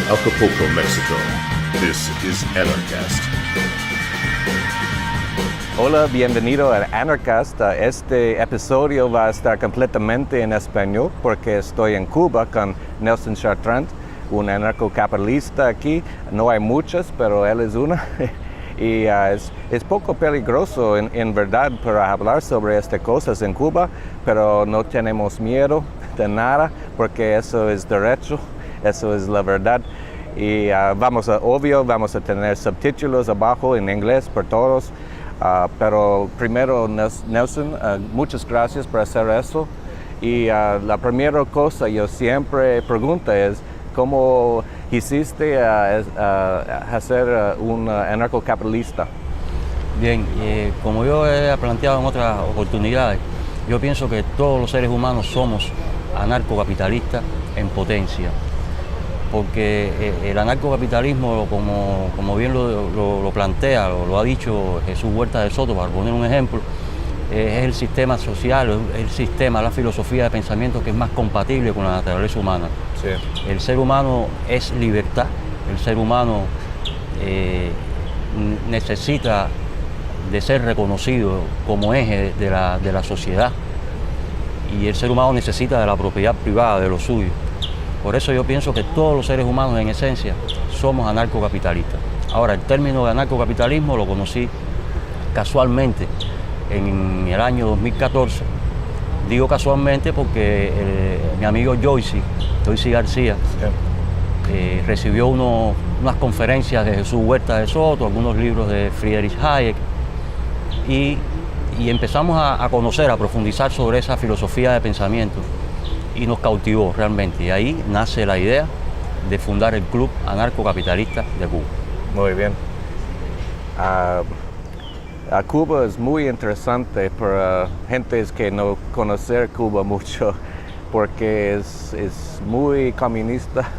Acapulco, Mexico. This is Anarchast. Hola, bienvenido a Anarchast. Este episodio va a estar completamente en español porque estoy en Cuba con Nelson Chartrand, un anarcocapitalista aquí. No hay muchos, pero él es uno. Y es poco peligroso en verdad para hablar sobre estas cosas en Cuba, pero no tenemos miedo de nada porque eso es derecho, eso es la verdad. Y vamos a tener subtítulos abajo en inglés por todos. Pero primero, Nelson, muchas gracias por hacer eso. Y la primera cosa yo siempre pregunto es, ¿cómo hiciste a ser un anarcocapitalista? Bien, como yo he planteado en otras oportunidades, yo pienso que todos los seres humanos somos anarcocapitalistas en potencia. Porque el anarcocapitalismo, como bien lo plantea, lo ha dicho Jesús Huerta de Soto, para poner un ejemplo, es el sistema social, es el sistema, la filosofía de pensamiento que es más compatible con la naturaleza humana. Sí. El ser humano es libertad, el ser humano necesita de ser reconocido como eje de la sociedad, y el ser humano necesita de la propiedad privada, de lo suyo. Por eso yo pienso que todos los seres humanos en esencia somos anarcocapitalistas. Ahora, el término de anarcocapitalismo lo conocí casualmente en el año 2014. Digo casualmente porque mi amigo Joyce García, recibió unas conferencias de Jesús Huerta de Soto, algunos libros de Friedrich Hayek, y empezamos a conocer, a profundizar sobre esa filosofía de pensamiento. Y nos cautivó realmente, y ahí nace la idea de fundar el Club Anarcocapitalista de Cuba. Muy bien. Cuba es muy interesante para gentes que no conocen Cuba mucho, porque es muy comunista,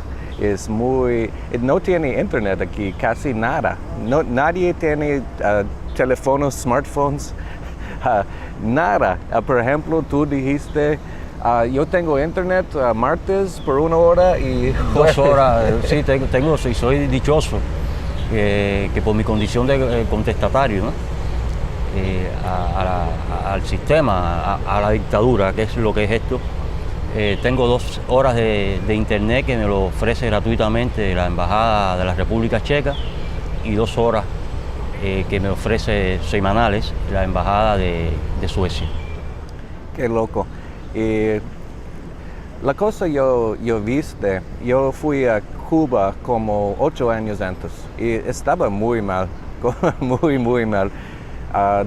no tiene internet aquí, casi nada. Nadie tiene teléfonos, smartphones, nada. Por ejemplo, tú dijiste, yo tengo internet martes por 1 hora y 2 horas, sí, soy dichoso que por mi condición de contestatario, ¿no? Al sistema, a la dictadura, que es lo que es esto, tengo 2 horas de internet que me lo ofrece gratuitamente la Embajada de la República Checa, y 2 horas que me ofrece semanales la Embajada de Suecia. Qué loco. Y la cosa yo viste, yo fui a Cuba como 8 años antes y estaba muy mal, muy mal.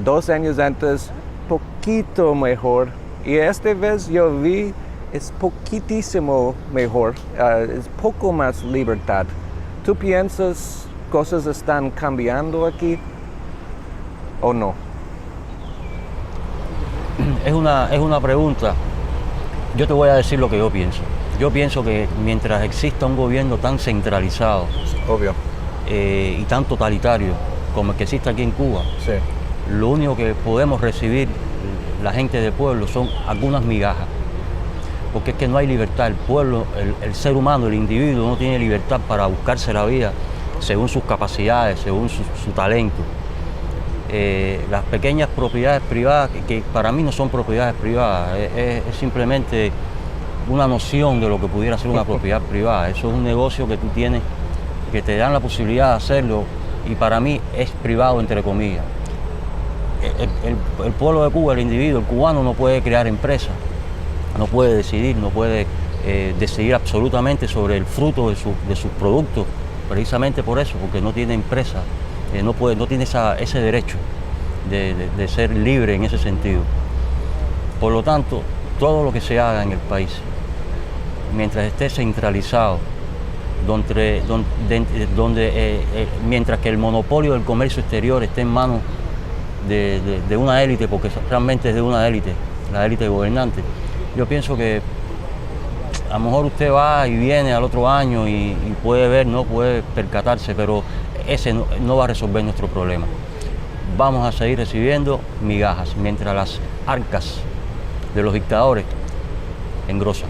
2 años antes, poquito mejor, y esta vez yo vi, es poquitísimo mejor, es poco más libertad. ¿Tú piensas cosas están cambiando aquí o no? Es una pregunta. Yo te voy a decir lo que yo pienso. Yo pienso que mientras exista un gobierno tan centralizado, obvio, y tan totalitario como el que existe aquí en Cuba, sí, lo único que podemos recibir la gente del pueblo son algunas migajas. Porque es que no hay libertad. El pueblo, el ser humano, el individuo no tiene libertad para buscarse la vida según sus capacidades, según su talento. Las pequeñas propiedades privadas, que para mí no son propiedades privadas, es simplemente una noción de lo que pudiera ser una propiedad privada. Eso es un negocio que tú tienes, que te dan la posibilidad de hacerlo, y para mí es privado, entre comillas. El pueblo de Cuba, el individuo, el cubano, no puede crear empresas, no puede decidir, no puede decidir absolutamente sobre el fruto de sus productos, precisamente por eso, porque no tiene empresa. No tiene ese derecho de ser libre en ese sentido. Por lo tanto, todo lo que se haga en el país, mientras esté centralizado, mientras que el monopolio del comercio exterior esté en manos de una élite, porque realmente es de una élite, la élite gobernante, yo pienso que a lo mejor usted va y viene al otro año y puede ver, no puede percatarse, pero ese no va a resolver nuestro problema. Vamos a seguir recibiendo migajas mientras las arcas de los dictadores engrosan.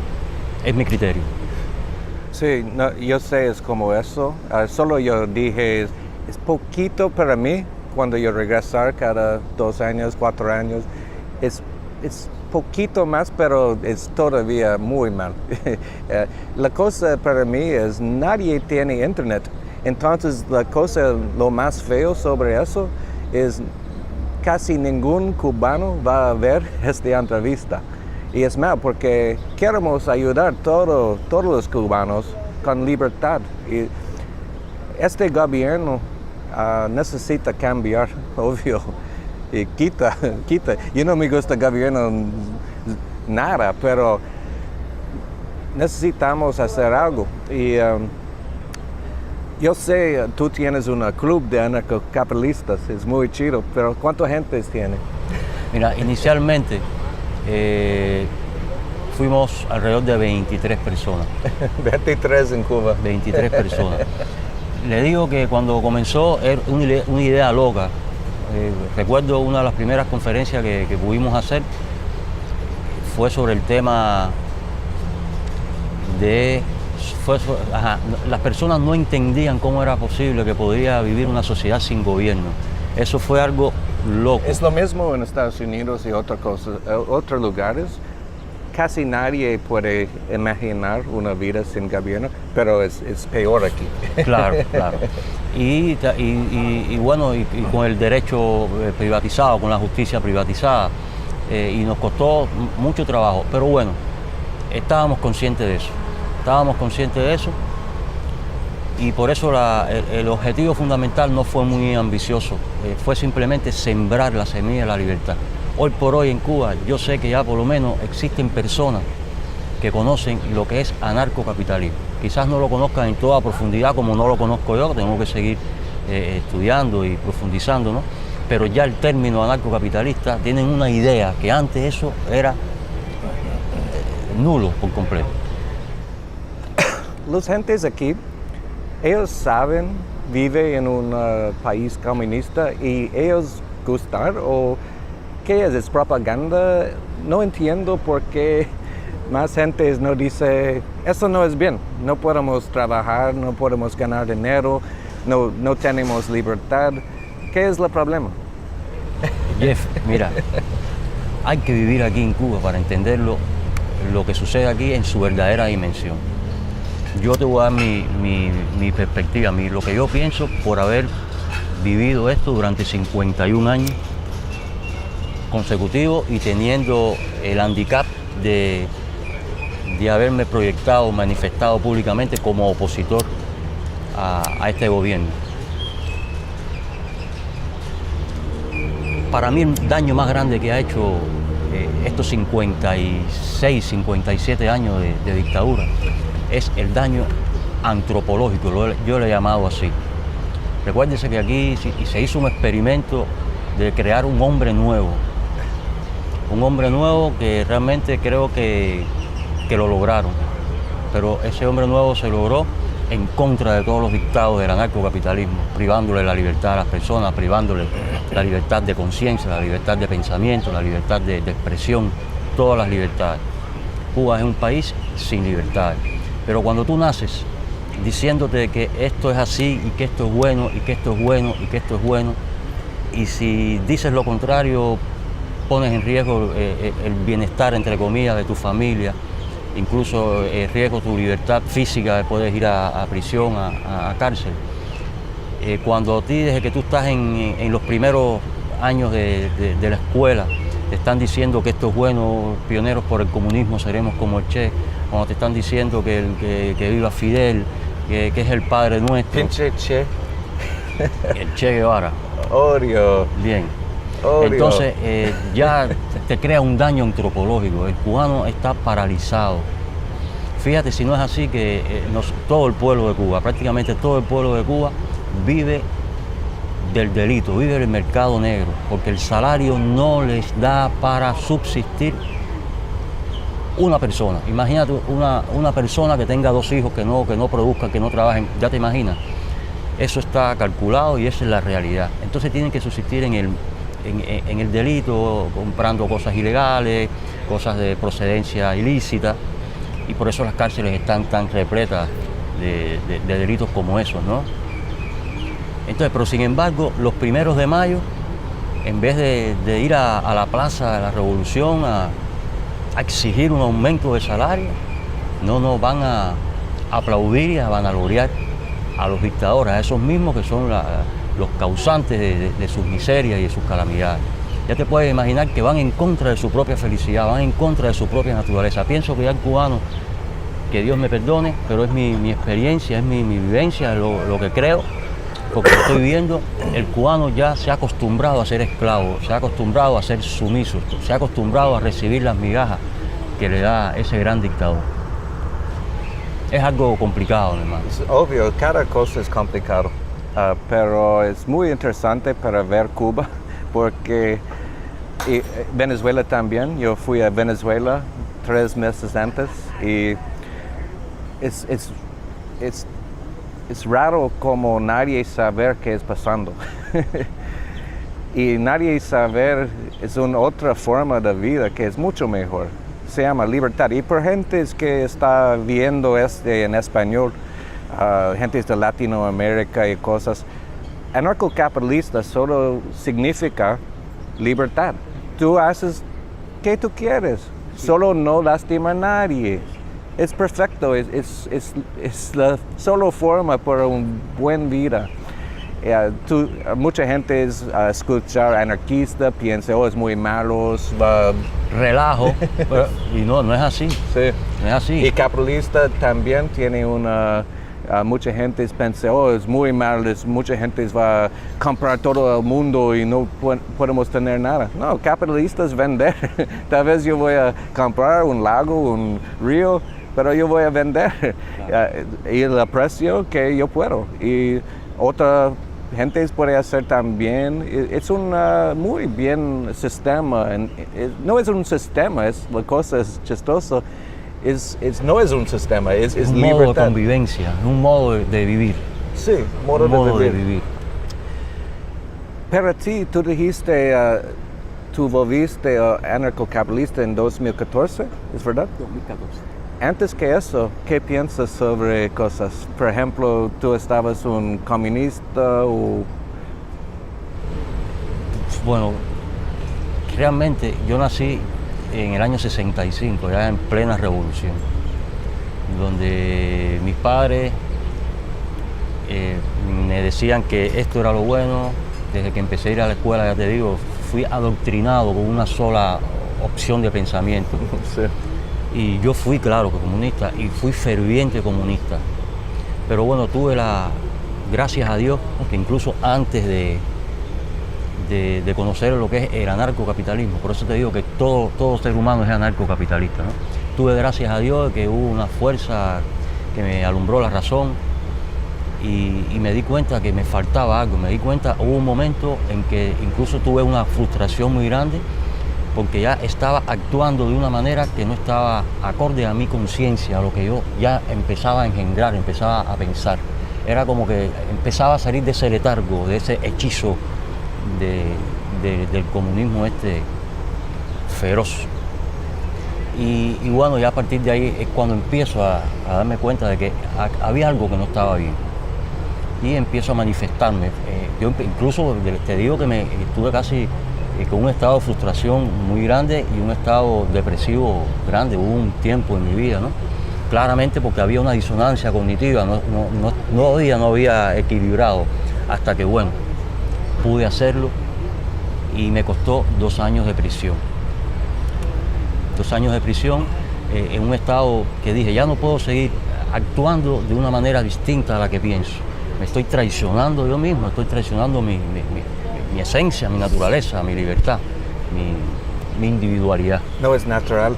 Es mi criterio. Sí, no, yo sé, es como eso. Solo yo dije, es poquito para mí cuando yo regresar cada 2 años, 4 años. Es poquito más, pero es todavía muy mal. La cosa para mí es, nadie tiene internet. Entonces, lo más feo sobre eso es casi ningún cubano va a ver esta entrevista. Y es mal porque queremos ayudar todos los cubanos con libertad. Y este gobierno necesita cambiar, obvio. Y quita. Yo no me gusta el gobierno nada, pero necesitamos hacer algo. Y yo sé, tú tienes un club de anarcocapitalistas, es muy chido, pero ¿cuánta gente tiene? Mira, inicialmente fuimos alrededor de 23 personas. 23 en Cuba. 23 personas. Le digo que cuando comenzó era una idea loca. Recuerdo una de las primeras conferencias que pudimos hacer fue sobre el tema de... las personas no entendían cómo era posible que podría vivir una sociedad sin gobierno. Eso fue algo loco. Es lo mismo en Estados Unidos y otros lugares. Casi nadie puede imaginar una vida sin gobierno, pero es peor aquí. Claro. Y bueno, y con el derecho privatizado, con la justicia privatizada, y nos costó mucho trabajo, pero bueno, estábamos conscientes de eso. Y por eso el objetivo fundamental no fue muy ambicioso, fue simplemente sembrar la semilla de la libertad. Hoy por hoy en Cuba yo sé que ya por lo menos existen personas que conocen lo que es anarcocapitalismo. Quizás no lo conozcan en toda profundidad como no lo conozco yo, tengo que seguir estudiando y profundizando, ¿no? Pero ya el término anarcocapitalista tienen una idea que antes eso era nulo por completo. Los gentes aquí, ellos saben, viven en un país comunista y ellos gustan o ¿qué es? ¿Es propaganda? No entiendo por qué más gente no dice, eso no es bien, no podemos trabajar, no podemos ganar dinero, no tenemos libertad. ¿Qué es el problema? Jeff, mira, hay que vivir aquí en Cuba para entender lo que sucede aquí en su verdadera dimensión. Yo te voy a dar mi perspectiva, lo que yo pienso por haber vivido esto durante 51 años consecutivos y teniendo el handicap de haberme proyectado, manifestado públicamente como opositor a este gobierno. Para mí el daño más grande que ha hecho estos 56, 57 años de dictadura es el daño antropológico, yo lo he llamado así. Recuérdense que aquí se hizo un experimento de crear un hombre nuevo que realmente creo que lo lograron, pero ese hombre nuevo se logró en contra de todos los dictados del anarcocapitalismo, privándole la libertad a las personas, privándole la libertad de conciencia, la libertad de pensamiento, la libertad de expresión, todas las libertades. Cuba es un país sin libertades, pero cuando tú naces diciéndote que esto es así y que esto es bueno y que esto es bueno y que esto es bueno, y si dices lo contrario pones en riesgo el bienestar, entre comillas, de tu familia, incluso riesgo tu libertad física, puedes ir a prisión, a cárcel. Cuando a ti, desde que tú estás en los primeros años de la escuela, te están diciendo que esto es bueno, pioneros por el comunismo, seremos como el Che, cuando te están diciendo que viva Fidel, que es el padre nuestro. Pinche Che. El Che Guevara. Odio. Bien. Odio. Entonces ya te crea un daño antropológico. El cubano está paralizado. Fíjate si no es así que todo el pueblo de Cuba, prácticamente todo el pueblo de Cuba vive del delito, vive del mercado negro, porque el salario no les da para subsistir una persona. Imagínate una persona que tenga 2 hijos, que no produzcan, que no trabajen, ya te imaginas. Eso está calculado y esa es la realidad. Entonces tienen que subsistir en el delito, comprando cosas ilegales, cosas de procedencia ilícita, y por eso las cárceles están tan repletas de delitos como esos, ¿no? Entonces, pero sin embargo, los 1 de mayo, en vez de ir a la Plaza de la Revolución a exigir un aumento de salario, no nos van a aplaudir y a vanagloriar a los dictadores, a esos mismos que son los causantes de sus miserias y de sus calamidades. Ya te puedes imaginar que van en contra de su propia felicidad, van en contra de su propia naturaleza. Pienso que ya el cubano, que Dios me perdone, pero es mi experiencia, es mi vivencia, lo que creo, porque lo estoy viendo, el cubano ya se ha acostumbrado a ser esclavo, se ha acostumbrado a ser sumiso, se ha acostumbrado a recibir las migajas que le da ese gran dictador. Es algo complicado, mi hermano. Es obvio, cada cosa es complicado, pero es muy interesante para ver Cuba, porque y Venezuela también. Yo fui a Venezuela 3 meses antes y es raro como nadie saber qué es pasando. Y nadie saber es una otra forma de vida que es mucho mejor. Se llama libertad. Y por gente que está viendo en español, gente de Latinoamérica y cosas, anarcocapitalista solo significa libertad. Tú haces que tú quieres, solo no lastima a nadie. Es perfecto, es la sola forma para una buena vida. Mucha gente escuchar anarquista, piensa, es muy malo, Relajo, pero, y no es así. Sí. No es así. Y capitalista también tiene mucha gente piensa, es muy malo, mucha gente va a comprar todo el mundo y no podemos tener nada. No, capitalistas vender. Tal vez yo voy a comprar un lago, un río, pero yo voy a vender. Claro. Y el precio que yo puedo. Y otra gente puede hacer también. Es un muy bien sistema. No es un sistema, la cosa es chistosa. No es un sistema, es un libertad. Modo de convivencia, un modo de vivir. Sí, modo de vivir. Pero tú dijiste, tú volviste anarcocapitalista en 2014, ¿es verdad? 2014. Antes que eso, ¿qué piensas sobre cosas? Por ejemplo, ¿tú estabas un comunista o...? Bueno, realmente yo nací en el año 65, ya en plena revolución, donde mis padres me decían que esto era lo bueno. Desde que empecé a ir a la escuela, ya te digo, fui adoctrinado con una sola opción de pensamiento. Sí. Y yo fui, claro, que comunista, y fui ferviente comunista. Pero bueno, gracias a Dios, que incluso antes de conocer lo que es el anarcocapitalismo, por eso te digo que todo ser humano es anarcocapitalista, ¿no? Tuve, gracias a Dios, de que hubo una fuerza que me alumbró la razón y me di cuenta que me faltaba algo. Hubo un momento en que incluso tuve una frustración muy grande, porque ya estaba actuando de una manera que no estaba acorde a mi conciencia, a lo que yo ya empezaba a engendrar, empezaba a pensar. Era como que empezaba a salir de ese letargo, de ese hechizo del comunismo feroz. Y bueno, ya a partir de ahí es cuando empiezo a darme cuenta de que había algo que no estaba bien. Y empiezo a manifestarme. Yo incluso te digo que estuve casi con un estado de frustración muy grande y un estado depresivo grande. Hubo un tiempo en mi vida, ¿no? Claramente porque había una disonancia cognitiva, no había equilibrado, hasta que, bueno, pude hacerlo y me costó 2 años de prisión. 2 años de prisión en un estado que dije, ya no puedo seguir actuando de una manera distinta a la que pienso. Me estoy traicionando yo mismo, estoy traicionando mi esencia, mi naturaleza, mi libertad, mi individualidad. No es natural.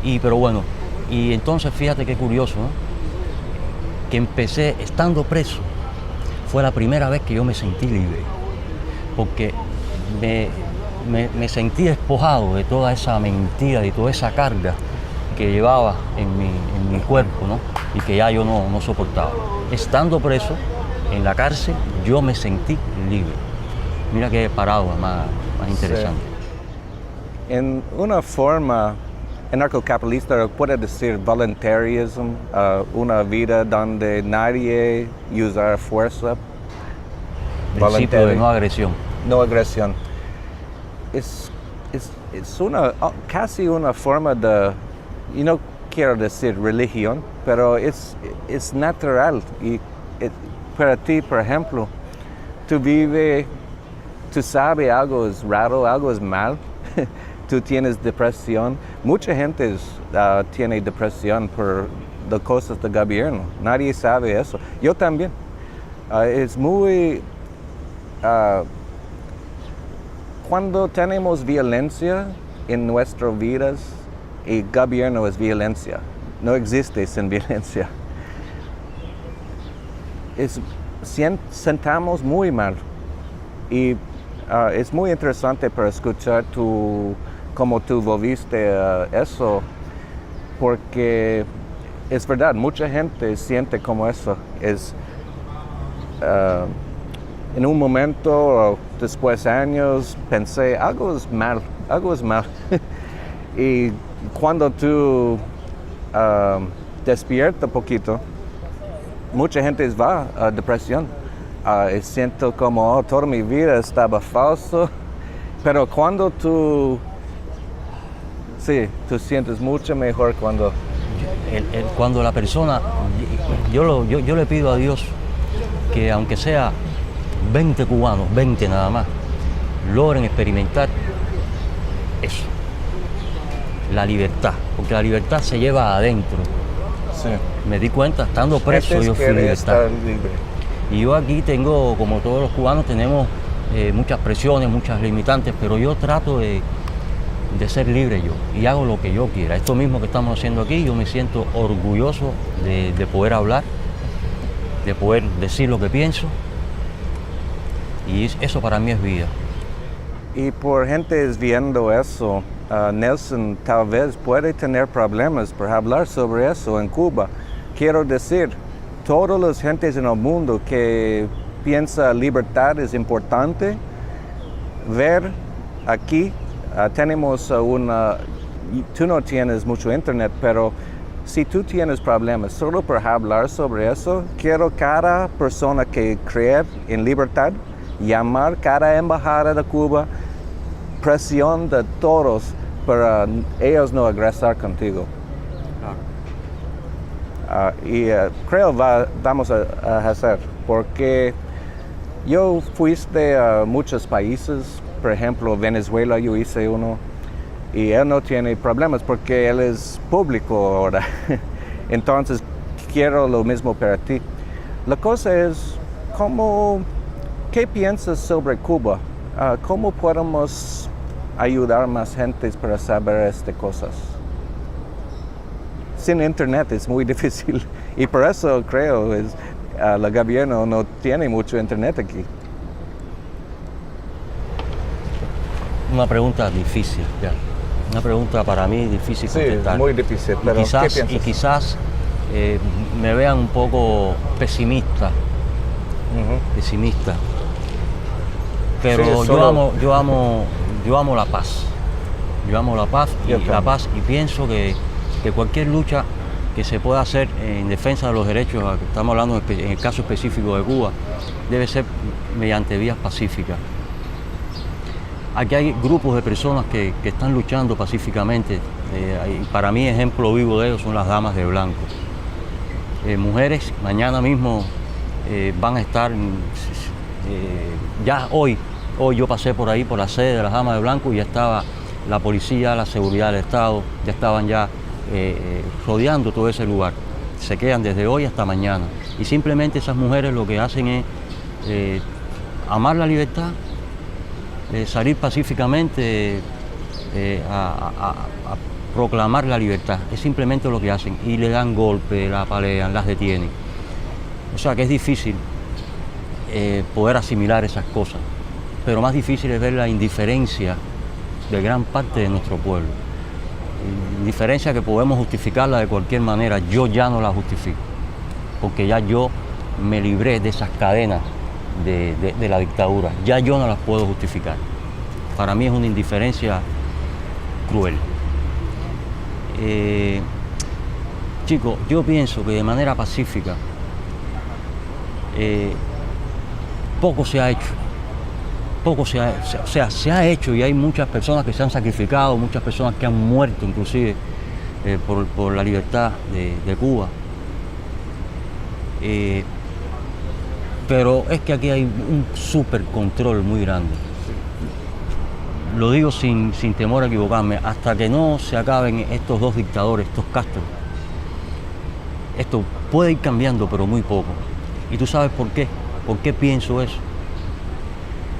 Pero bueno, y entonces fíjate qué curioso, ¿no? Que empecé estando preso. Fue la primera vez que yo me sentí libre, porque me sentí despojado de toda esa mentira y toda esa carga que llevaba en mi cuerpo, ¿no? Y que ya yo no soportaba. Estando preso en la cárcel, yo me sentí libre. Mira qué parábola más interesante. Sí. En una forma, anarcocapitalista puede decir voluntarismo, una vida donde nadie usa fuerza. Principio de no agresión. No agresión. Es casi una forma de, y no quiero decir religión, pero es natural. Y para ti, por ejemplo, tú sabes algo es raro, algo es mal, tú tienes depresión. Mucha gente tiene depresión por las cosas del gobierno, nadie sabe eso. Yo también. Es muy... cuando tenemos violencia en nuestras vidas, el gobierno es violencia, no existe sin violencia. Sentamos muy mal y es muy interesante para escuchar cómo tú volviste a eso, porque es verdad, mucha gente siente como eso. En un momento, después de años, pensé, algo es mal. Y cuando tú despiertas un poquito, mucha gente va a depresión. Y siento como toda mi vida estaba falso, pero cuando tú sientes mucho mejor cuando... Cuando la persona, yo le pido a Dios que aunque sea 20 cubanos, 20 nada más, logren experimentar eso, la libertad, porque la libertad se lleva adentro. Sí. Me di cuenta, estando preso, yo fui libertad. Y yo aquí tengo, como todos los cubanos, tenemos muchas presiones, muchas limitantes, pero yo trato de ser libre yo y hago lo que yo quiera. Esto mismo que estamos haciendo aquí, yo me siento orgulloso de poder hablar, de poder decir lo que pienso, y eso para mí es vida. Y por gente viendo eso, Nelson tal vez puede tener problemas para hablar sobre eso en Cuba. Quiero decir, todas las gentes en el mundo que piensa libertad es importante, ver aquí, tenemos tú no tienes mucho internet, pero si tú tienes problemas solo para hablar sobre eso, quiero cada persona que cree en libertad, llamar cada embajada de Cuba, presión de todos para ellos no agresar contigo. Creo vamos a hacer, porque yo fuiste a muchos países, por ejemplo Venezuela, yo hice uno, y él no tiene problemas porque él es público ahora. Entonces quiero lo mismo para ti. La cosa es, ¿qué piensas sobre Cuba? ¿Cómo podemos ayudar más gente para saber estas cosas? Sin internet es muy difícil y por eso creo el gobierno no tiene mucho internet aquí. Una pregunta difícil, ya. Una pregunta para mí difícil contestar. Sí, muy difícil, pero ¿qué piensas? Y quizás me vean un poco pesimista. Pesimista. Pero sí, yo amo la paz. Yo amo la paz y pienso que cualquier lucha que se pueda hacer en defensa de los derechos, estamos hablando en el caso específico de Cuba, debe ser mediante vías pacíficas. Aquí hay grupos de personas que están luchando pacíficamente. Para mí, ejemplo vivo de ellos son las damas de blanco. Mujeres, mañana mismo van a estar, ya hoy yo pasé por ahí, por la sede de las damas de blanco, y ya estaba la policía, la seguridad del Estado, ya estaban rodeando todo ese lugar. Se quedan desde hoy hasta mañana. Y simplemente esas mujeres lo que hacen es amar la libertad, salir pacíficamente a proclamar la libertad. Es simplemente lo que hacen. Y le dan golpes, la apalean, las detienen. O sea que es difícil poder asimilar esas cosas. Pero más difícil es ver la indiferencia de gran parte de nuestro pueblo. Indiferencia que podemos justificarla de cualquier manera. Yo ya no la justifico. Porque ya yo me libré de esas cadenas de la dictadura. Ya yo no las puedo justificar. Para mí es una indiferencia cruel. Chicos, yo pienso que de manera pacífica poco se ha hecho. Se ha hecho y hay muchas personas que se han sacrificado, muchas personas que han muerto inclusive por la libertad de Cuba. Pero es que aquí hay un súper control muy grande. Lo digo sin temor a equivocarme, hasta que no se acaben estos dos dictadores, estos Castro, esto puede ir cambiando, pero muy poco. ¿Y tú sabes por qué? ¿Por qué pienso eso?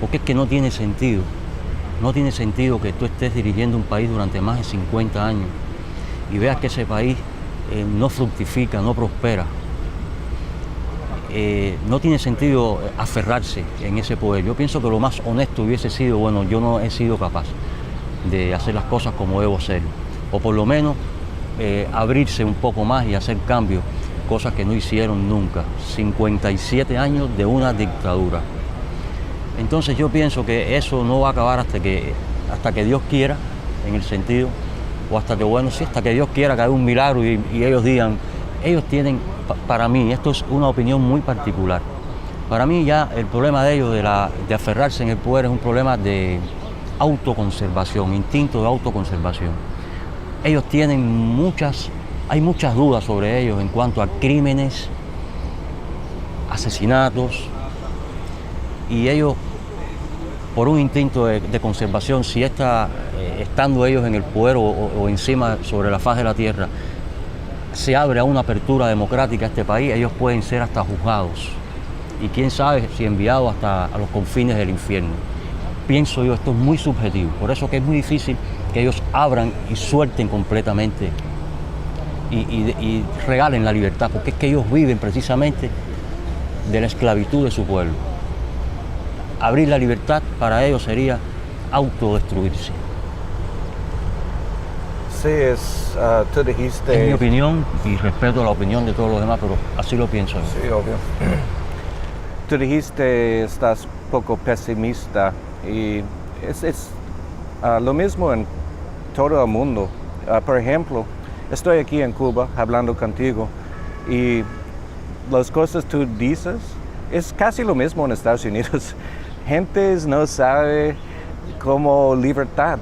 Porque es que no tiene sentido. No tiene sentido que tú estés dirigiendo un país durante más de 50 años y veas que ese país no fructifica, no prospera. No tiene sentido aferrarse en ese poder. Yo pienso que lo más honesto hubiese sido, bueno, yo no he sido capaz de hacer las cosas como debo hacerlo. O por lo menos abrirse un poco más y hacer cambios, cosas que no hicieron nunca. 57 años de una dictadura. Entonces yo pienso que eso no va a acabar hasta que Dios quiera, en el sentido, o hasta que Dios quiera que haga un milagro y ellos digan, ellos tienen, para mí, esto es una opinión muy particular, para mí ya el problema de ellos de aferrarse en el poder es un problema de autoconservación, instinto de autoconservación. Ellos tienen hay muchas dudas sobre ellos en cuanto a crímenes, asesinatos, y ellos, por un instinto de conservación, si estando ellos en el poder o encima sobre la faz de la tierra, se abre a una apertura democrática a este país, ellos pueden ser hasta juzgados. Y quién sabe si enviados hasta a los confines del infierno. Pienso yo, esto es muy subjetivo, por eso que es muy difícil que ellos abran y suelten completamente y regalen la libertad, porque es que ellos viven precisamente de la esclavitud de su pueblo. Abrir la libertad para ellos sería autodestruirse. Sí, tú dijiste... Es mi opinión y respeto la opinión de todos los demás, pero así lo pienso yo. Sí, obvio. Tú dijiste estás poco pesimista y es lo mismo en todo el mundo. Por ejemplo, estoy aquí en Cuba hablando contigo y las cosas tú dices es casi lo mismo en Estados Unidos. Gente no sabe cómo libertad,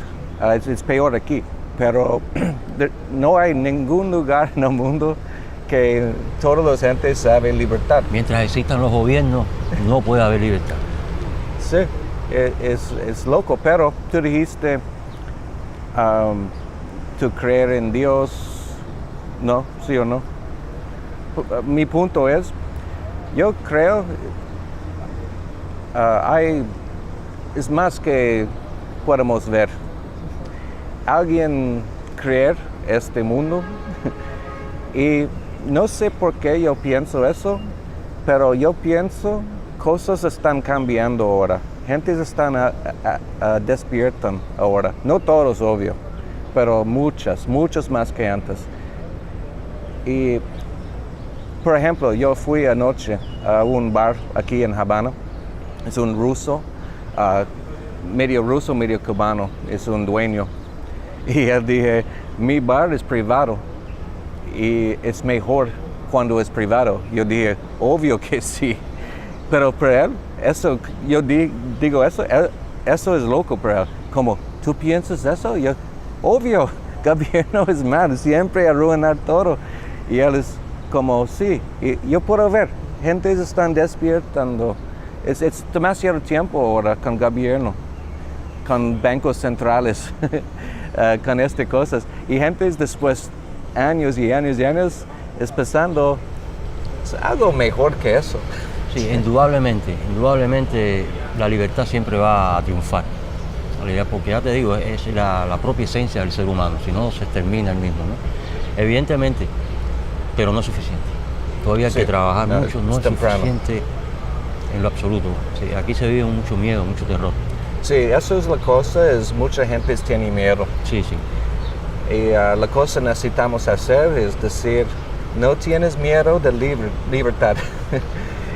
es peor aquí, pero no hay ningún lugar en el mundo que toda la gente sabe libertad. Mientras existan los gobiernos, no puede haber libertad. Sí, es loco, pero tú dijiste, tú creer en Dios, ¿no? ¿Sí o no? Mi punto es, yo creo, es más que podemos ver. Alguien creer este mundo y no sé por qué yo pienso eso, pero yo pienso cosas están cambiando ahora. Gentes están despiertan ahora. No todos, obvio, pero muchas más que antes. Y, por ejemplo, yo fui anoche a un bar aquí en Habana. Es un ruso, medio cubano, es un dueño. Y él dije, mi bar es privado y es mejor cuando es privado. Yo dije, obvio que sí. Pero para él, eso, yo digo eso es loco para él. Como, ¿tú piensas eso? Yo, obvio, el gobierno es mal, siempre arruinar todo. Y él es como, sí. Y yo puedo ver, gente están despertando. Es demasiado tiempo ahora con el gobierno, con bancos centrales, con estas cosas. Y gente después, años y años y años, es pensando, es algo mejor que eso. Sí, indudablemente la libertad siempre va a triunfar. Porque ya te digo, es la propia esencia del ser humano, si no se termina el mismo, ¿no? Evidentemente, pero no es suficiente. Todavía hay que trabajar mucho, no es suficiente en lo absoluto. Sí, aquí se vive mucho miedo, mucho terror. Sí, eso es la cosa, mucha gente tiene miedo. Sí. Y la cosa que necesitamos hacer es decir, no tienes miedo de libertad.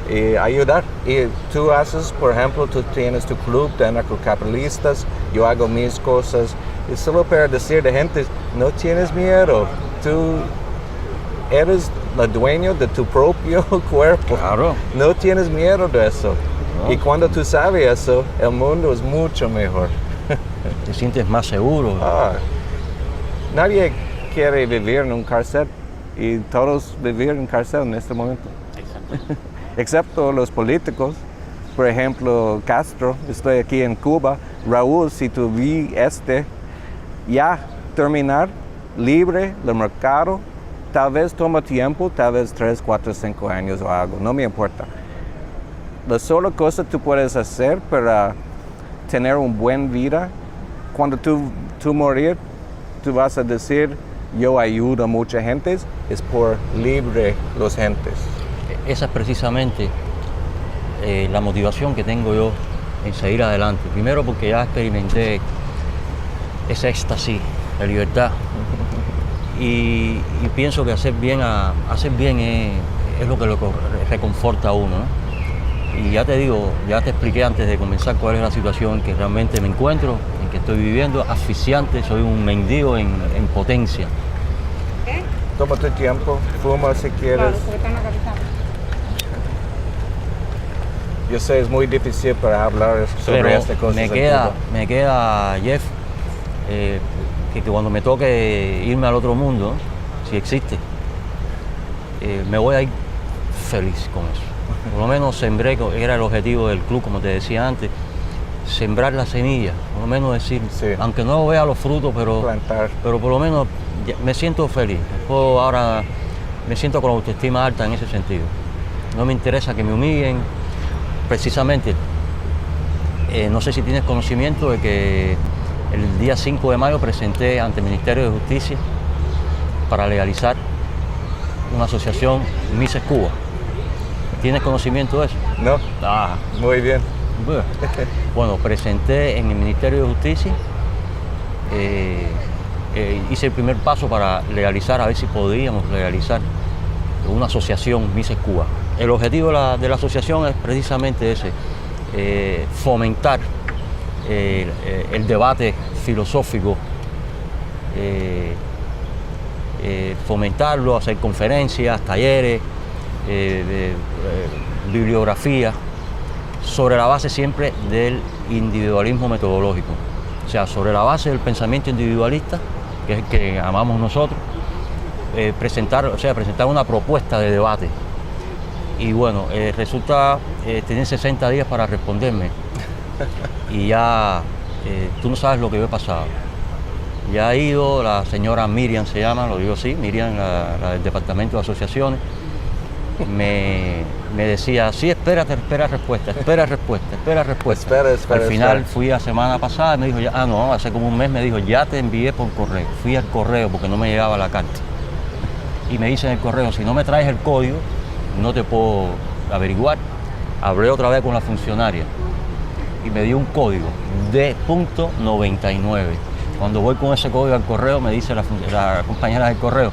Y ayudar. Y tú haces, por ejemplo, tú tienes tu club de anarcocapitalistas, yo hago mis cosas. es solo para decir de gente, no tienes miedo, tú eres el dueño de tu propio cuerpo. Claro. No tienes miedo de eso. No. Y cuando tú sabes eso, el mundo es mucho mejor. Te sientes más seguro. Nadie quiere vivir en un cárcel y todos vivir en cárcel en este momento. Excepto los políticos. Por ejemplo, Castro, estoy aquí en Cuba. Raúl, si tú vi ya terminar libre el mercado, tal vez toma tiempo, tal vez 3, 4, 5 años o algo, no me importa. La sola cosa que tú puedes hacer para tener una buena vida, cuando tú morir, tú vas a decir, yo ayudo a mucha gente, es por libre los gentes. Esa es precisamente la motivación que tengo yo en seguir adelante. Primero porque ya experimenté ese éxtasis de libertad y pienso que hacer bien es lo que lo reconforta a uno, ¿no? Y ya te digo, ya te expliqué antes de comenzar cuál es la situación en que realmente me encuentro, en que estoy viviendo, asfixiante, soy un mendigo en potencia. Toma tu tiempo, fuma si quieres. Claro, porque está en la capital. Yo sé, es muy difícil para hablar sobre Pero estas cosas. me queda, Jeff, que cuando me toque irme al otro mundo, si existe, me voy a ir feliz con eso. Por lo menos sembré, era el objetivo del club, como te decía antes, sembrar la semilla, por lo menos decir, Sí. aunque no vea los frutos, Plantar. pero por lo menos me siento feliz. Ahora me siento con la autoestima alta en ese sentido. No me interesa que me humillen. Precisamente, no sé si tienes conocimiento de que el día 5 de mayo presenté ante el Ministerio de Justicia para legalizar una asociación Mises Cuba. ¿Tienes conocimiento de eso? No, muy bien. Bueno, presenté en el Ministerio de Justicia, hice el primer paso para legalizar, a ver si podíamos legalizar una asociación Mises Cuba. El objetivo de la asociación es precisamente ese, fomentar el debate filosófico, fomentarlo, hacer conferencias, talleres, bibliografía, sobre la base siempre del individualismo metodológico. O sea, sobre la base del pensamiento individualista, que es el que amamos nosotros, presentar una propuesta de debate. Y bueno, resulta, tienen 60 días para responderme. Y ya, tú no sabes lo que yo he pasado. Ya ha ido la señora Miriam, se llama, lo digo así, Miriam, la del Departamento de Asociaciones, me decía, sí, espera respuesta. Al final fui la semana pasada y me dijo, hace como un mes me dijo, ya te envié por correo. Fui al correo porque no me llegaba la carta. Y me dice en el correo, si no me traes el código, no te puedo averiguar. Hablé otra vez con la funcionaria y me dio un código de .99. Cuando voy con ese código al correo, me dice la compañera del correo,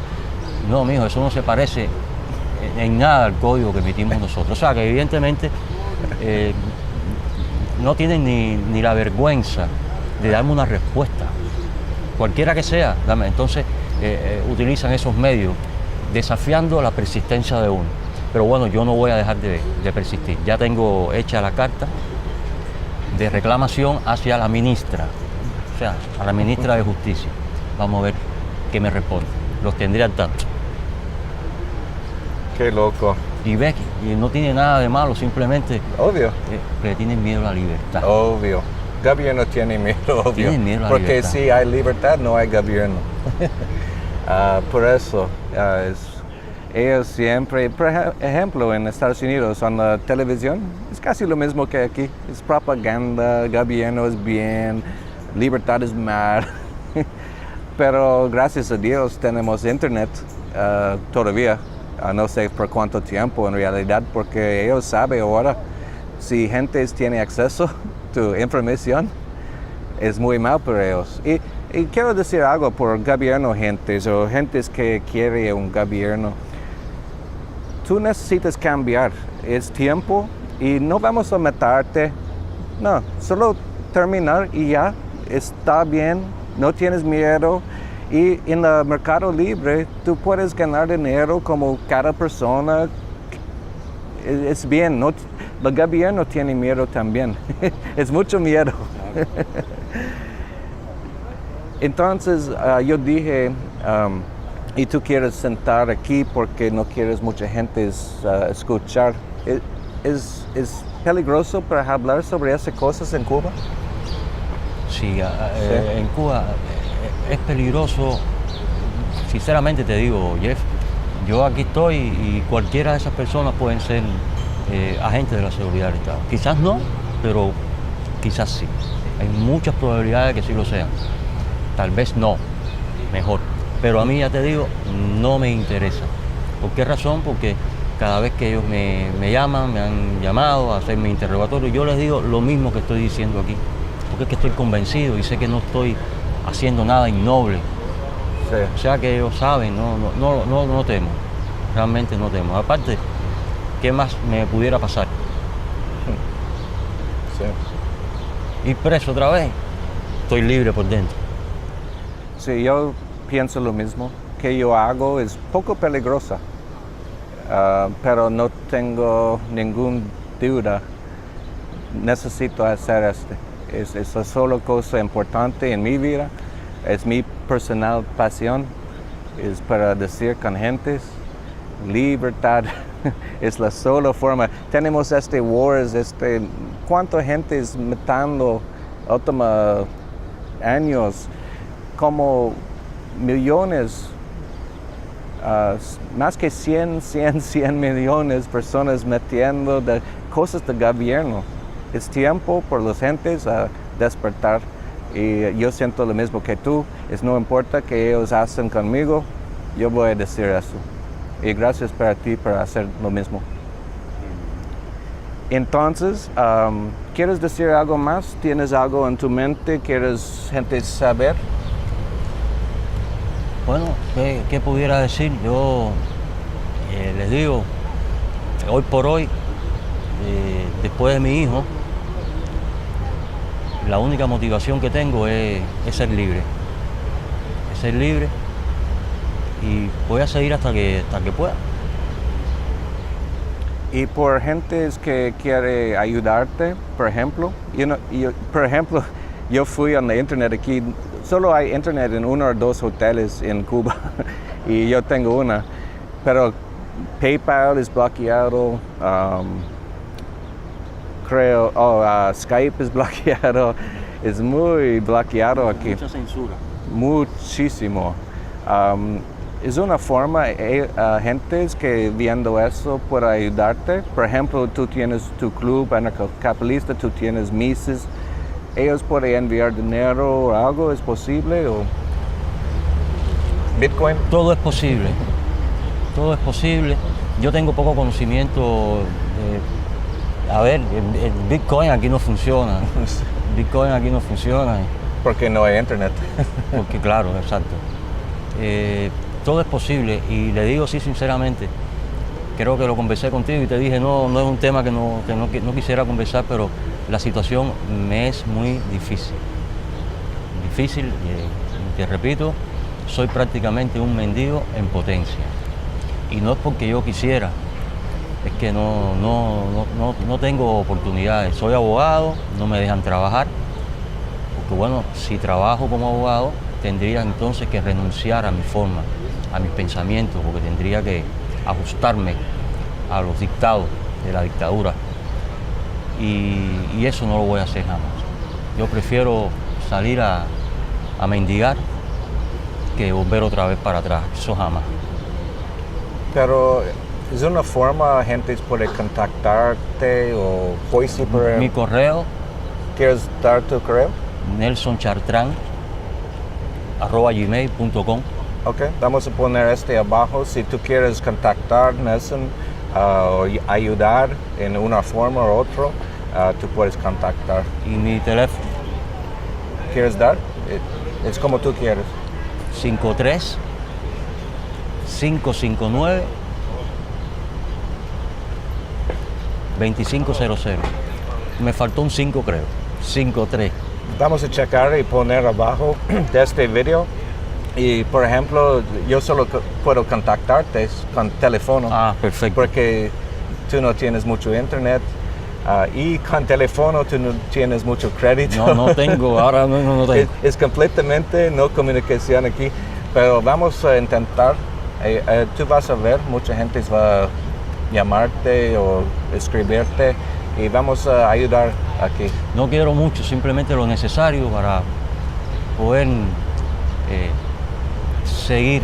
no, mijo, eso no se parece en nada al código que emitimos nosotros. O sea, que evidentemente no tienen ni la vergüenza de darme una respuesta, cualquiera que sea. Entonces utilizan esos medios desafiando la persistencia de uno. Pero bueno, yo no voy a dejar de persistir. Ya tengo hecha la carta de reclamación hacia la ministra, o sea, a la ministra de Justicia. Vamos a ver qué me responde. Los tendré al tanto. Qué loco. Y ves, y no tiene nada de malo, simplemente Obvio. que tienen miedo a la libertad. Obvio. Gobierno tiene miedo, obvio. Tienen miedo a la Porque libertad. si hay libertad, no hay gobierno. Por eso, ellos siempre, por ejemplo, en Estados Unidos, en la televisión, es casi lo mismo que aquí. Es propaganda, gobierno es bien, libertad es mal. Pero gracias a Dios tenemos internet todavía. No sé por cuánto tiempo en realidad, porque ellos saben ahora si gente tiene acceso a tu información, es muy mal para ellos. Y quiero decir algo por gobierno, gentes que quieren un gobierno. Tú necesitas cambiar, es tiempo y no vamos a matarte, no, solo terminar y ya, está bien, no tienes miedo. Y en el mercado libre tú puedes ganar dinero como cada persona. Es bien, no, el gobierno tiene miedo también. Es mucho miedo. Entonces yo dije, y tú quieres sentar aquí porque no quieres mucha gente escuchar. ¿Es peligroso para hablar sobre esas cosas en Cuba? Sí, en Cuba es peligroso, sinceramente te digo, Jeff. Yo aquí estoy y cualquiera de esas personas pueden ser agentes de la seguridad del Estado. Quizás no, pero quizás sí. Hay muchas probabilidades de que sí lo sean. Tal vez no, mejor. Pero a mí, ya te digo, no me interesa. ¿Por qué razón? Porque cada vez que ellos me llaman, me han llamado a hacer mi interrogatorio, yo les digo lo mismo que estoy diciendo aquí. Porque es que estoy convencido y sé que no estoy haciendo nada innoble. Sí. O sea que ellos saben, no temo, realmente no temo. Aparte, ¿qué más me pudiera pasar? Sí. Ir preso otra vez, estoy libre por dentro. Sí, yo pienso lo mismo. Que yo hago es poco peligrosa, pero no tengo ninguna duda. Necesito hacer esto. Es la sola cosa importante en mi vida. Es mi personal pasión. Es para decir con gentes, libertad. Es la sola forma. Tenemos wars, cuánta gente es matando últimos años, como millones, más que 100 millones de personas metiendo de cosas del gobierno. Es tiempo por las gentes a despertar. Y yo siento lo mismo que tú. No importa que ellos hacen conmigo, yo voy a decir eso. Y gracias para ti por hacer lo mismo. Entonces, ¿quieres decir algo más? ¿Tienes algo en tu mente? ¿Quieres gente saber? Bueno, ¿qué pudiera decir? Yo les digo, hoy por hoy, después de mi hijo, la única motivación que tengo es ser libre. Es ser libre y voy a seguir hasta que pueda. Y por gente que quiere ayudarte, por ejemplo, yo fui en la internet aquí, solo hay internet en 1 o 2 hoteles en Cuba y yo tengo una, pero PayPal es bloqueado, creo, Skype es bloqueado, es muy bloqueado aquí. Mucha censura. Muchísimo. Es una forma, gentes que viendo eso puede ayudarte. Por ejemplo, tú tienes tu club anarcocapitalista, tú tienes Mises, ellos pueden enviar dinero o algo, ¿es posible? ¿O Bitcoin? Todo es posible, todo es posible. Yo tengo poco conocimiento. A ver, el Bitcoin aquí no funciona. Bitcoin aquí no funciona. Porque no hay internet. Porque claro, exacto. Todo es posible y le digo sí sinceramente, creo que lo conversé contigo y te dije no es un tema que no quisiera conversar, pero la situación me es muy difícil. Difícil, y te repito, soy prácticamente un mendigo en potencia. Y no es porque yo quisiera, es que no tengo oportunidades. Soy abogado, no me dejan trabajar, porque bueno, si trabajo como abogado, tendría entonces que renunciar a mi forma, a mis pensamientos, porque tendría que ajustarme a los dictados de la dictadura. Y eso no lo voy a hacer jamás. Yo prefiero salir a mendigar que volver otra vez para atrás, eso jamás. Pero es una forma, gente puede contactarte o voice por... Mi correo, ¿Quieres dar tu correo? nelsonChartran@gmail.com. Ok, vamos a poner abajo. Si tú quieres contactar Nelson o ayudar en una forma u otra, tú puedes contactar. Y mi teléfono, ¿Quieres dar? Es como tú quieres. 53-559-2500. Me faltó un 5 creo. 53. vamos a checar y poner abajo de este video. Y, por ejemplo, yo solo puedo contactarte con teléfono. Ah, perfecto. Porque tú no tienes mucho internet. Y con teléfono tú no tienes mucho crédito. No tengo, ahora no tengo. Es completamente no comunicación aquí. Pero vamos a intentar. Tú vas a ver, mucha gente va a llamarte o escribirte. Y vamos a ayudar aquí. No quiero mucho, simplemente lo necesario para poder seguir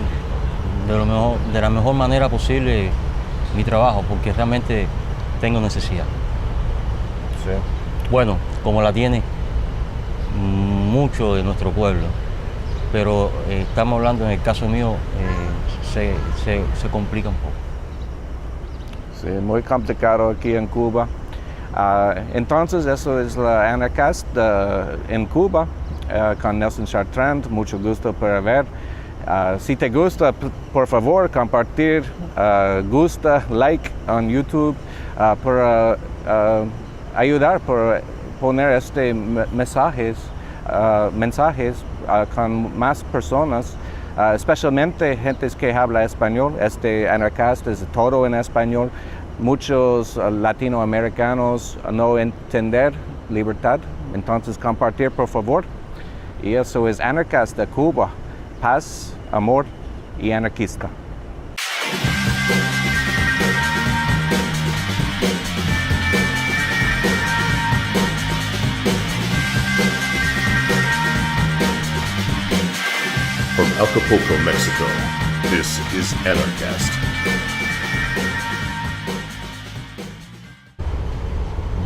de la mejor manera posible mi trabajo, porque realmente tengo necesidad. Sí. Bueno, como la tiene mucho de nuestro pueblo, pero estamos hablando, en el caso mío, se complica un poco. Sí, muy complicado aquí en Cuba. Entonces, eso es la Anarcast en Cuba, con Nelson Chartrand. Mucho gusto por ver. Si te gusta, por favor, compartir, gusta, like en YouTube, por ayudar, por poner mensajes con más personas, especialmente gentes que habla español. Anarcast es todo en español. Muchos latinoamericanos no entender libertad, entonces compartir, por favor. Y eso es Anarcast de Cuba. Paz, amor y anarquista. From Acapulco, Mexico, this is Anarcast.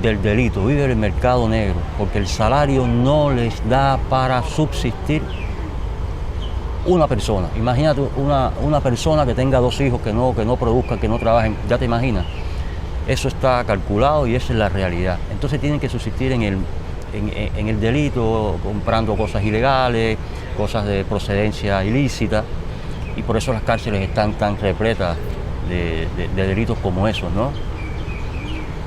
Del delito, vive el mercado negro, porque el salario no les da para subsistir una persona. Imagínate una persona que tenga 2 hijos, que no produzcan, que no trabajen, ya te imaginas. Eso está calculado y esa es la realidad. Entonces tienen que subsistir en el delito, comprando cosas ilegales, cosas de procedencia ilícita, y por eso las cárceles están tan repletas de delitos como esos, ¿no?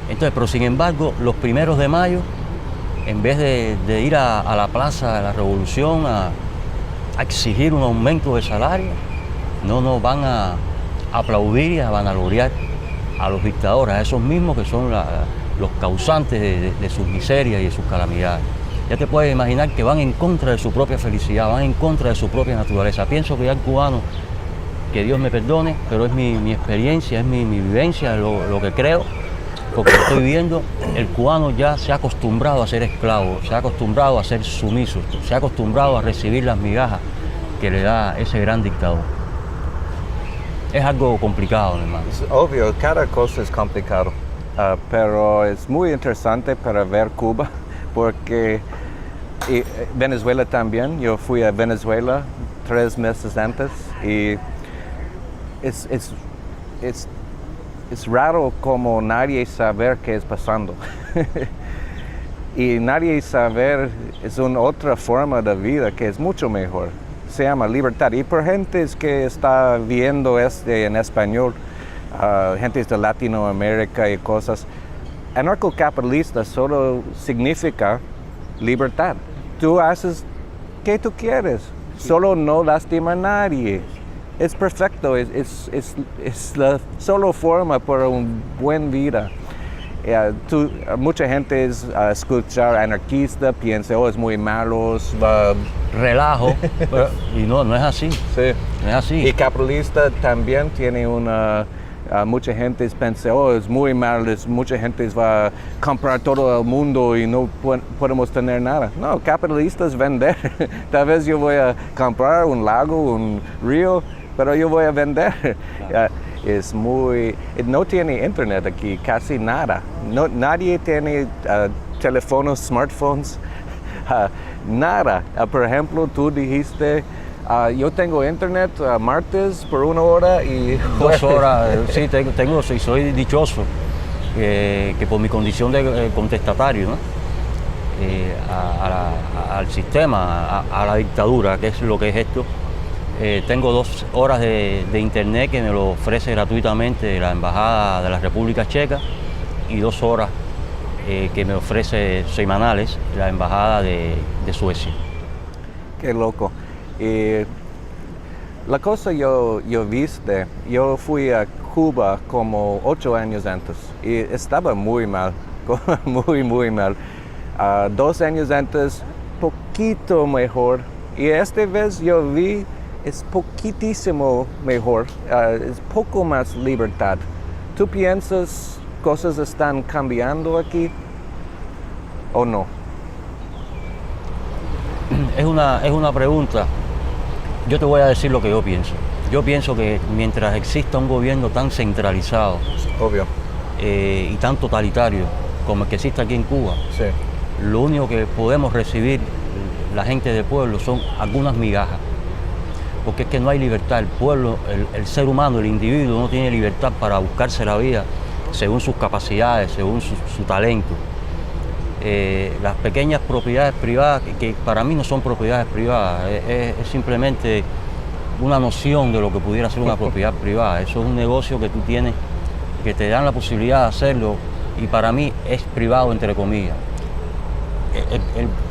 Entonces, pero sin embargo, los 1 de mayo, en vez de ir a la Plaza de la Revolución a exigir un aumento de salario, no van a aplaudir y a vanagloriar a los dictadores, a esos mismos que son los causantes de sus miserias y de sus calamidades. Ya te puedes imaginar que van en contra de su propia felicidad, van en contra de su propia naturaleza. Pienso que ya el cubano, que Dios me perdone, pero es mi experiencia, es mi vivencia, lo que creo, porque lo estoy viendo, el cubano ya se ha acostumbrado a ser esclavo, se ha acostumbrado a ser sumiso, se ha acostumbrado a recibir las migajas que le da ese gran dictador. Es algo complicado, hermano. Es obvio, cada cosa es complicado, pero es muy interesante para ver Cuba, porque Venezuela también. Yo fui a Venezuela 3 meses antes y es raro como nadie saber qué es pasando. Y nadie saber es una otra forma de vida que es mucho mejor. Se llama libertad. Y por gentes que está viendo en español, gentes de Latinoamérica y cosas, anarcocapitalista solo significa libertad. Tú haces que tú quieres, solo no lastima a nadie. Es perfecto, es la sola forma para una buena vida. Mucha gente escuchar anarquista, piensa, es muy malo, Relajo, pero, y no es así. Sí. No es así. Y capitalista también tiene mucha gente piensa, es muy malo, mucha gente va a comprar todo el mundo y no podemos tener nada. No, capitalistas vender. Tal vez yo voy a comprar un lago, un río, pero yo voy a vender. No tiene internet aquí, casi nada. Nadie tiene teléfonos, smartphones, nada. Por ejemplo, tú dijiste, yo tengo internet martes por 1 hora y 2 horas, sí, soy dichoso que por mi condición de contestatario, ¿no? Al sistema, a la dictadura, que es lo que es esto. Tengo 2 horas de internet que me lo ofrece gratuitamente la Embajada de la República Checa y 2 horas que me ofrece semanales la Embajada de Suecia. Qué loco. Y la cosa yo viste, yo fui a Cuba como 8 años antes y estaba muy mal, muy mal. 2 años antes, poquito mejor. Y esta vez yo vi, es poquitísimo mejor, es poco más libertad. ¿Tú piensas cosas están cambiando aquí o no? Es una pregunta. Yo te voy a decir lo que yo pienso. Yo pienso que mientras exista un gobierno tan centralizado Obvio. y tan totalitario como el que existe aquí en Cuba, Sí. lo único que podemos recibir la gente del pueblo son algunas migajas. Porque es que no hay libertad. El pueblo, el ser humano, el individuo no tiene libertad para buscarse la vida según sus capacidades, según su talento. Las pequeñas propiedades privadas, que para mí no son propiedades privadas, es simplemente una noción de lo que pudiera ser una propiedad privada. Eso es un negocio que tú tienes, que te dan la posibilidad de hacerlo y para mí es privado entre comillas.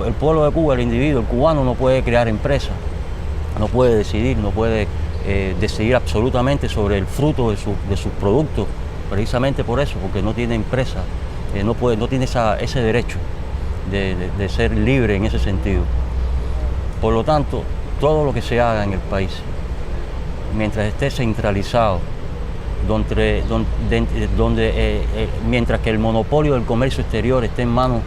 El pueblo de Cuba, el individuo, el cubano no puede crear empresas, no puede decidir, no puede decidir absolutamente sobre el fruto de sus productos, precisamente por eso, porque no tiene empresa, no tiene ese derecho de ser libre en ese sentido. Por lo tanto, todo lo que se haga en el país, mientras esté centralizado, mientras que el monopolio del comercio exterior esté en manos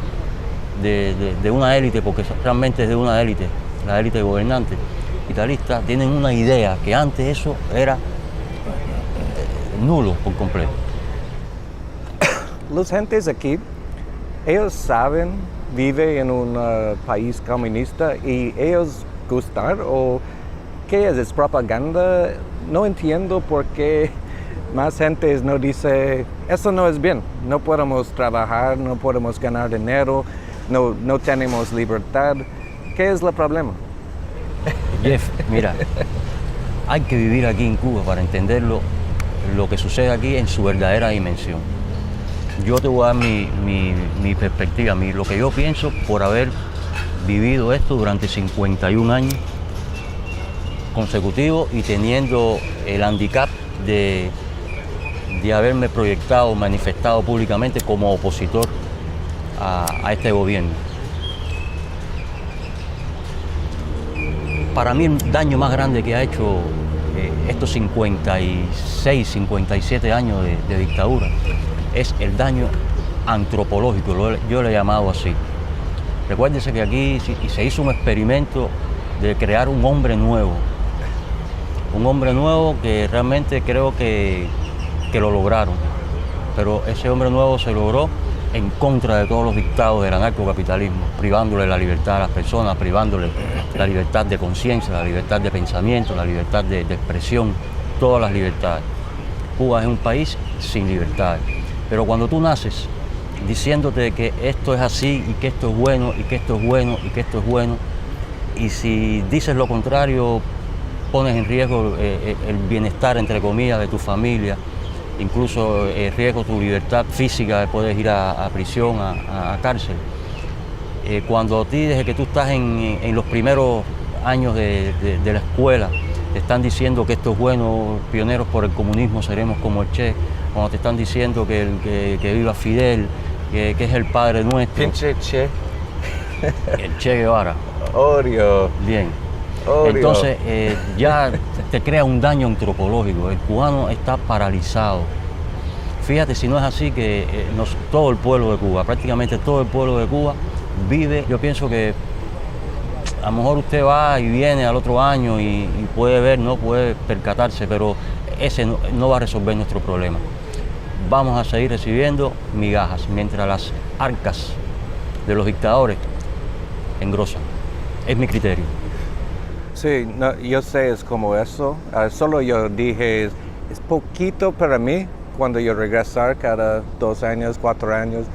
de una élite, porque realmente es de una élite, la élite gobernante capitalista, tienen una idea que antes eso era nulo por completo. Los gentes aquí, ellos saben, viven en un país comunista y ellos gustan o ¿qué es? ¿Es propaganda? No entiendo por qué más gente no dice, eso no es bien, no podemos trabajar, no podemos ganar dinero, no tenemos libertad. ¿Qué es el problema? Jeff, mira, hay que vivir aquí en Cuba para entender lo que sucede aquí en su verdadera dimensión. Yo te voy a dar mi perspectiva, lo que yo pienso por haber vivido esto durante 51 años consecutivos y teniendo el handicap de haberme proyectado, manifestado públicamente como opositor a este gobierno. Para mí el daño más grande que ha hecho estos 56, 57 años de dictadura es el daño antropológico, yo lo he llamado así. Recuérdese que aquí se hizo un experimento de crear un hombre nuevo que realmente creo que lo lograron, pero ese hombre nuevo se logró en contra de todos los dictados del anarcocapitalismo, privándole la libertad a las personas, privándole la libertad de conciencia, la libertad de pensamiento, la libertad de expresión, todas las libertades. Cuba es un país sin libertades, pero cuando tú naces diciéndote que esto es así y que esto es bueno y que esto es bueno y que esto es bueno, y si dices lo contrario pones en riesgo el bienestar, entre comillas, de tu familia, incluso riesgo tu libertad física, puedes ir a prisión, a cárcel. Cuando a ti, desde que tú estás en los primeros años de la escuela, te están diciendo que esto es bueno, pioneros por el comunismo seremos como el Che, cuando te están diciendo que viva Fidel, que es el padre nuestro. Pinche Che. El Che Guevara. Odio. Bien. Odio. Entonces ya te crea un daño antropológico. El cubano está paralizado. Fíjate si no es así que todo el pueblo de Cuba, prácticamente todo el pueblo de Cuba vive. Yo pienso que a lo mejor usted va y viene al otro año y puede ver, no puede percatarse, pero ese no va a resolver nuestro problema. Vamos a seguir recibiendo migajas mientras las arcas de los dictadores engrosan. Es mi criterio. Sí, no, yo sé, es como eso. Solo yo dije, es poquito para mí cuando yo regresar cada 2 años, 4 años.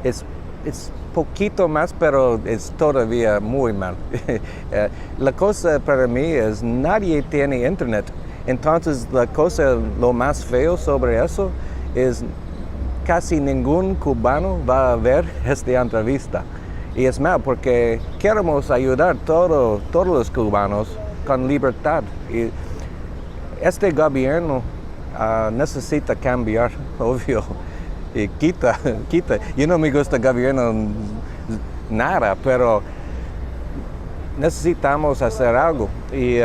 Es poquito más, pero es todavía muy mal. La cosa para mí es, nadie tiene internet. Entonces, lo más feo sobre eso es, casi ningún cubano va a ver esta entrevista. Y es mal porque queremos ayudar todos los cubanos con libertad. Y este gobierno necesita cambiar, obvio. Y quita. Yo no me gusta el gobierno nada, pero necesitamos hacer algo. Y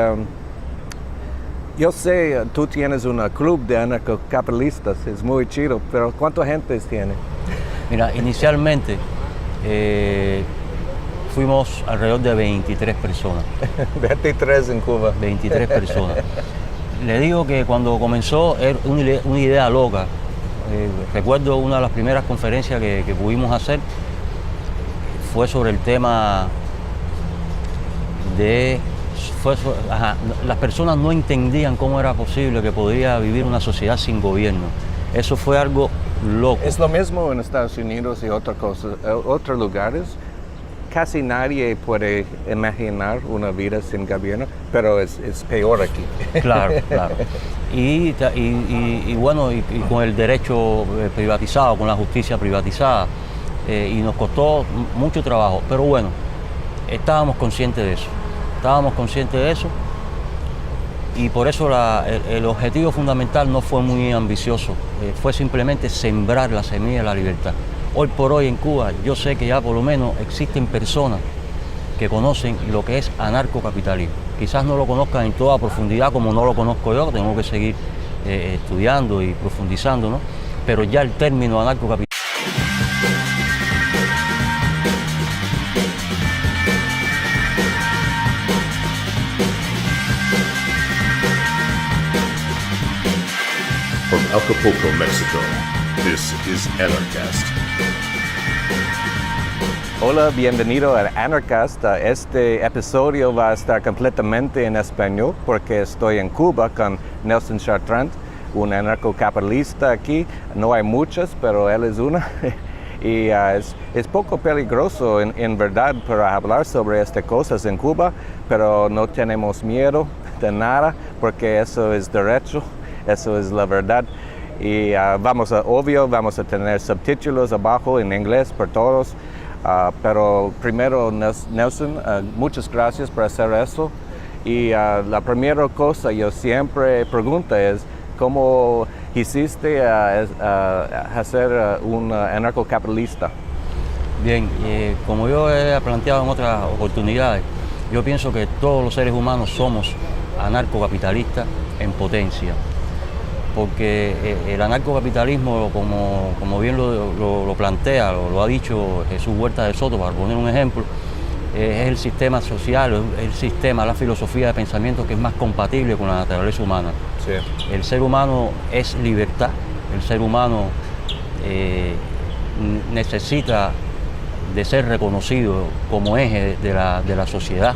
yo sé, tú tienes un club de anarcocapitalistas, es muy chido, pero ¿cuánta gente tiene? Mira, inicialmente fuimos alrededor de 23 personas. 23 en Cuba. 23 personas. Le digo que cuando comenzó era una idea loca. Recuerdo una de las primeras conferencias que pudimos hacer fue sobre el tema de... las personas no entendían cómo era posible que podía vivir una sociedad sin gobierno. Eso fue algo loco. Es lo mismo en Estados Unidos y otros lugares. Casi nadie puede imaginar una vida sin gobierno, pero es peor aquí. Claro. Y bueno, y con el derecho privatizado, con la justicia privatizada, y nos costó mucho trabajo, pero bueno, estábamos conscientes de eso. Y por eso el objetivo fundamental no fue muy ambicioso, fue simplemente sembrar la semilla de la libertad. Hoy por hoy en Cuba yo sé que ya por lo menos existen personas que conocen lo que es anarcocapitalismo. Quizás no lo conozcan en toda profundidad como no lo conozco yo, tengo que seguir estudiando y profundizando, ¿no? Pero ya el término anarcocapitalismo... From Acapulco, Mexico, this is Anarcast. Hola, bienvenido a Anarcast. Este episodio va a estar completamente en español porque estoy en Cuba con Nelson Chartrand, un anarcocapitalista aquí. No hay muchos, pero él es una. Y es poco peligroso en verdad para hablar sobre estas cosas en Cuba, pero no tenemos miedo de nada porque eso es derecho, eso es la verdad. Y vamos a tener subtítulos abajo en inglés para todos. Pero primero, Nelson, muchas gracias por hacer eso. Y la primera cosa yo siempre pregunto es, ¿cómo hiciste a ser un anarcocapitalista? Bien, como yo he planteado en otras oportunidades, yo pienso que todos los seres humanos somos anarcocapitalistas en potencia. Porque el anarcocapitalismo, como bien lo plantea, lo ha dicho Jesús Huerta de Soto, para poner un ejemplo, es el sistema social, la filosofía de pensamiento que es más compatible con la naturaleza humana. Sí. El ser humano es libertad, el ser humano necesita de ser reconocido como eje de la sociedad,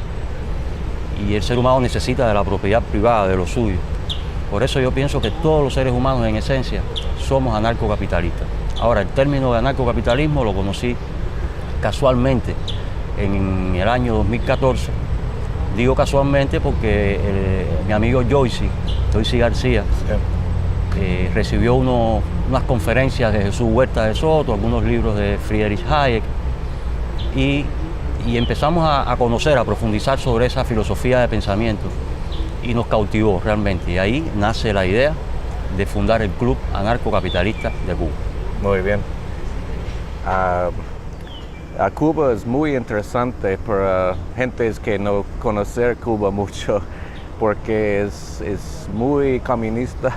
y el ser humano necesita de la propiedad privada, de lo suyo. Por eso yo pienso que todos los seres humanos en esencia somos anarcocapitalistas. Ahora, el término de anarcocapitalismo lo conocí casualmente en el año 2014. Digo casualmente porque mi amigo Joyce García, recibió unas conferencias de Jesús Huerta de Soto, algunos libros de Friedrich Hayek, y empezamos a conocer, a profundizar sobre esa filosofía de pensamiento. Y nos cautivó realmente, y ahí nace la idea de fundar el Club Anarcocapitalista de Cuba. Muy bien. Cuba es muy interesante para gente que no conoce Cuba mucho, porque es muy comunista.